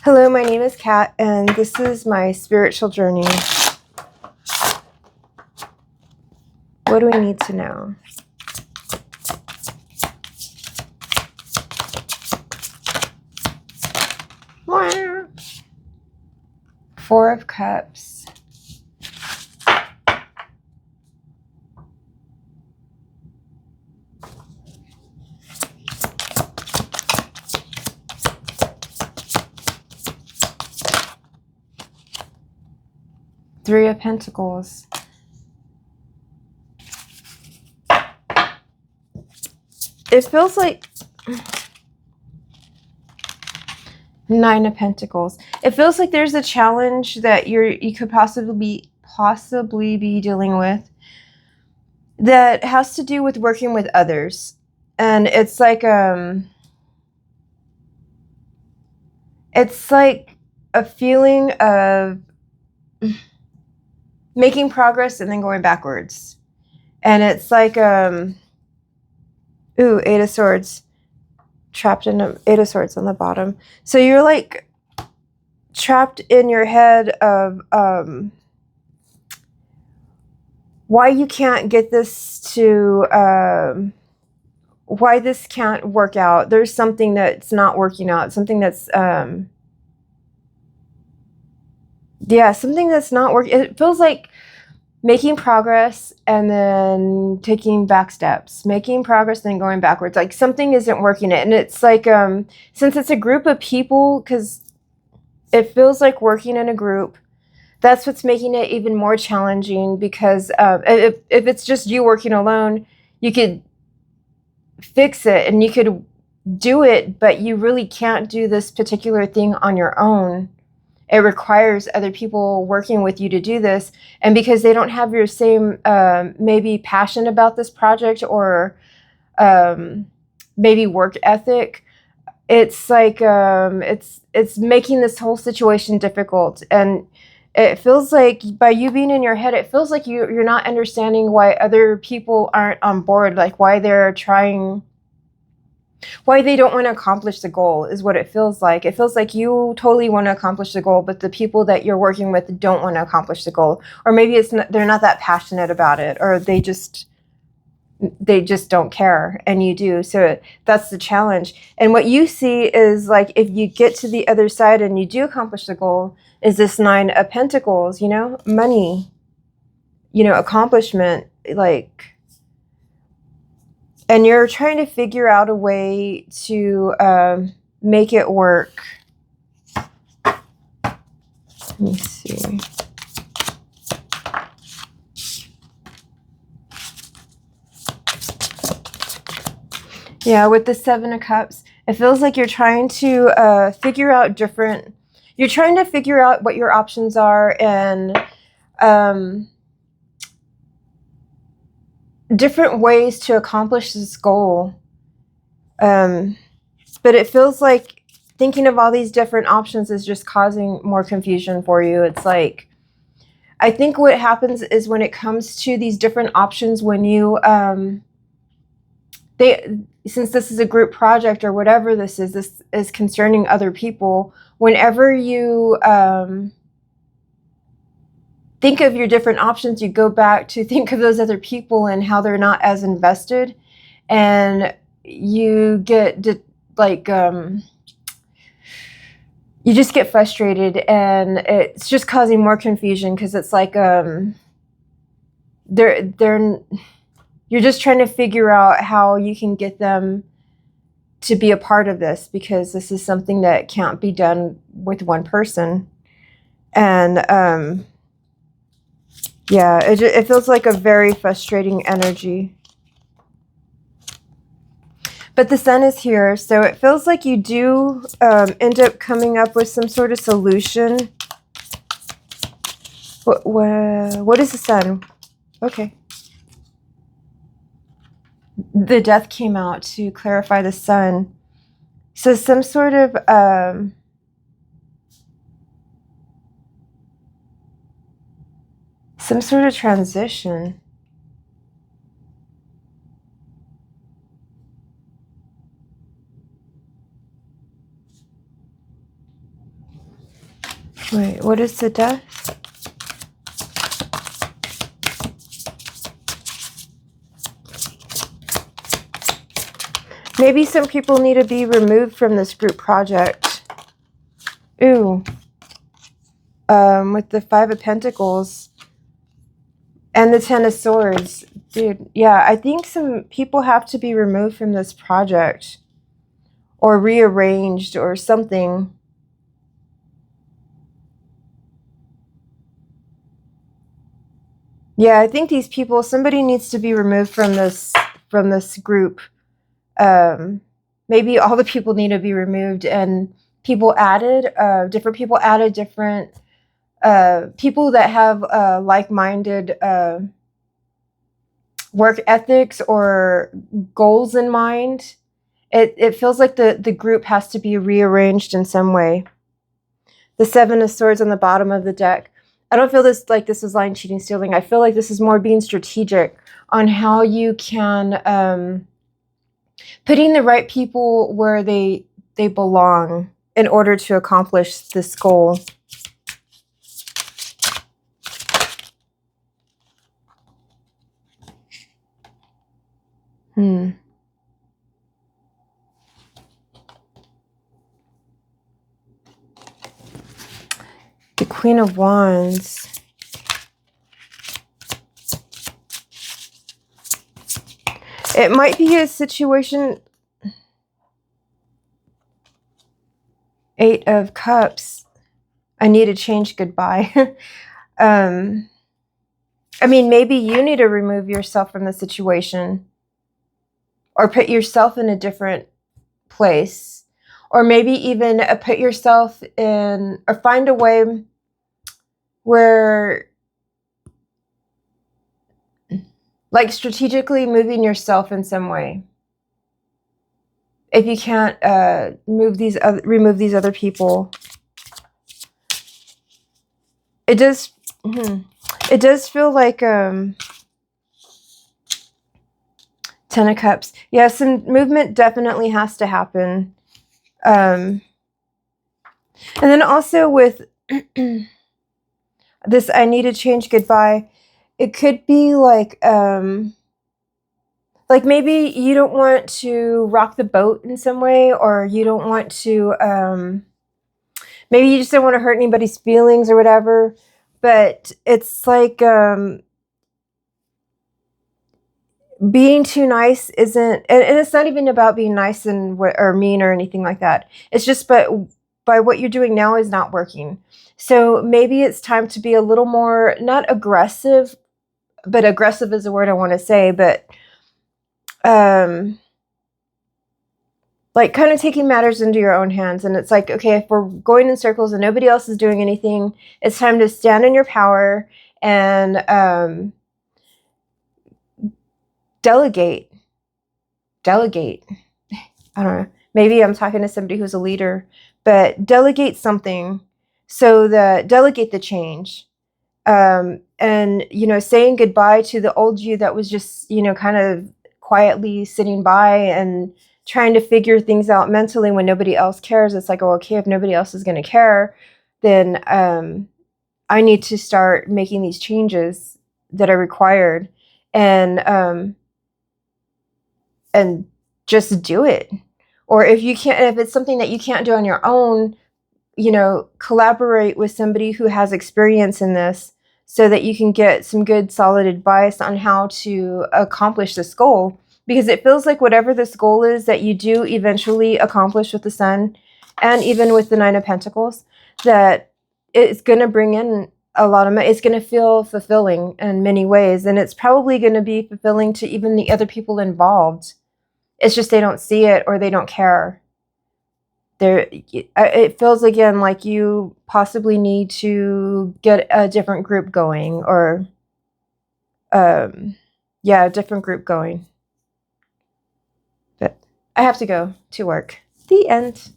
Hello, my name is Kat, and this is my spiritual journey. What do we need to know? Four of Cups. Three of Pentacles. It feels like Nine of Pentacles. It feels like there's a challenge that you could possibly be dealing with that has to do with working with others. And it's like a feeling of making progress and then going backwards. And it's like Eight of Swords. Trapped in an Eight of Swords on the bottom. So you're like trapped in your head of why you can't get this to why this can't work out. There's something that's not working out, something that's something that's not working. It feels like making progress and then taking back steps, making progress and then going backwards. Like something isn't working. And it's like, since it's a group of people, because it feels like working in a group, that's what's making it even more challenging. Because if it's just you working alone, you could fix it and you could do it, but you really can't do this particular thing on your own. It requires other people working with you to do this. And because they don't have your same maybe passion about this project or maybe work ethic, it's like it's making this whole situation difficult. And it feels like by you being in your head, it feels like you're not understanding why other people aren't on board, like why they don't want to accomplish the goal is what it feels like. It feels like you totally want to accomplish the goal, but the people that you're working with don't want to accomplish the goal. Or maybe they're not that passionate about it, or they just don't care, and you do. So that's the challenge. And what you see is like, if you get to the other side and you do accomplish the goal, is this Nine of Pentacles, money, accomplishment, like. And you're trying to figure out a way to make it work. Let me see. Yeah, with the Seven of Cups, it feels like you're trying to figure out you're trying to figure out what your options are and different ways to accomplish this goal. But it feels like thinking of all these different options is just causing more confusion for you. It's like, I think what happens is when it comes to these different options, when you, since this is a group project or whatever this is concerning other people, whenever you think of your different options, you go back to think of those other people and how they're not as invested, and you get you just get frustrated, and it's just causing more confusion because it's like you're just trying to figure out how you can get them to be a part of this, because this is something that can't be done with one person. And yeah, it feels like a very frustrating energy. But the Sun is here, so it feels like you do end up coming up with some sort of solution. What is the Sun? Okay. The Death came out to clarify the Sun. So some sort of transition. Wait, what is the death? Maybe some people need to be removed from this group project. Ooh. With the Five of Pentacles and the Ten of Swords. Dude, yeah, I think some people have to be removed from this project or rearranged or something. Yeah, I think these people, somebody needs to be removed from this group. Maybe all the people need to be removed and people added, different people added, different people that have like-minded work ethics or goals in mind. It feels like the group has to be rearranged in some way. The Seven of Swords on the bottom of the deck. I don't feel this like this is lying, cheating, stealing. I feel like this is more being strategic on how you can putting the right people where they belong in order to accomplish this goal. The Queen of Wands. It might be a situation. Eight of Cups. I need to change goodbye. I mean, maybe you need to remove yourself from the situation or put yourself in a different place, or maybe even put yourself in, or find a way where, like, strategically moving yourself in some way. If you can't remove these other people, it does feel like Ten of Cups. Yeah, some movement definitely has to happen. And then also with this, I need to change goodbye. It could be like maybe you don't want to rock the boat in some way, or you don't want to, maybe you just don't want to hurt anybody's feelings or whatever. But it's like being too nice isn't, and it's not even about being nice and or mean or anything like that. It's just, but by what you're doing now is not working. So maybe it's time to be a little more, not aggressive, but aggressive is the word I want to say, but like kind of taking matters into your own hands. And it's like, okay, if we're going in circles and nobody else is doing anything, it's time to stand in your power and delegate. I don't know. Maybe I'm talking to somebody who's a leader, but delegate something, so that delegate the change. And, you know, saying goodbye to the old you that was just, you know, kind of quietly sitting by and trying to figure things out mentally when nobody else cares. It's like, oh, okay, if nobody else is going to care, then I need to start making these changes that are required, and just do it. Or if you can't, if it's something that you can't do on your own, you know, collaborate with somebody who has experience in this, so that you can get some good solid advice on how to accomplish this goal. Because it feels like whatever this goal is that you do eventually accomplish with the Sun and even with the Nine of Pentacles, that it's going to bring in a lot of money. It's going to feel fulfilling in many ways. And it's probably going to be fulfilling to even the other people involved. It's just they don't see it or they don't care. It feels again like you possibly need to get a different group going, or yeah, a different group going. But I have to go to work. The end.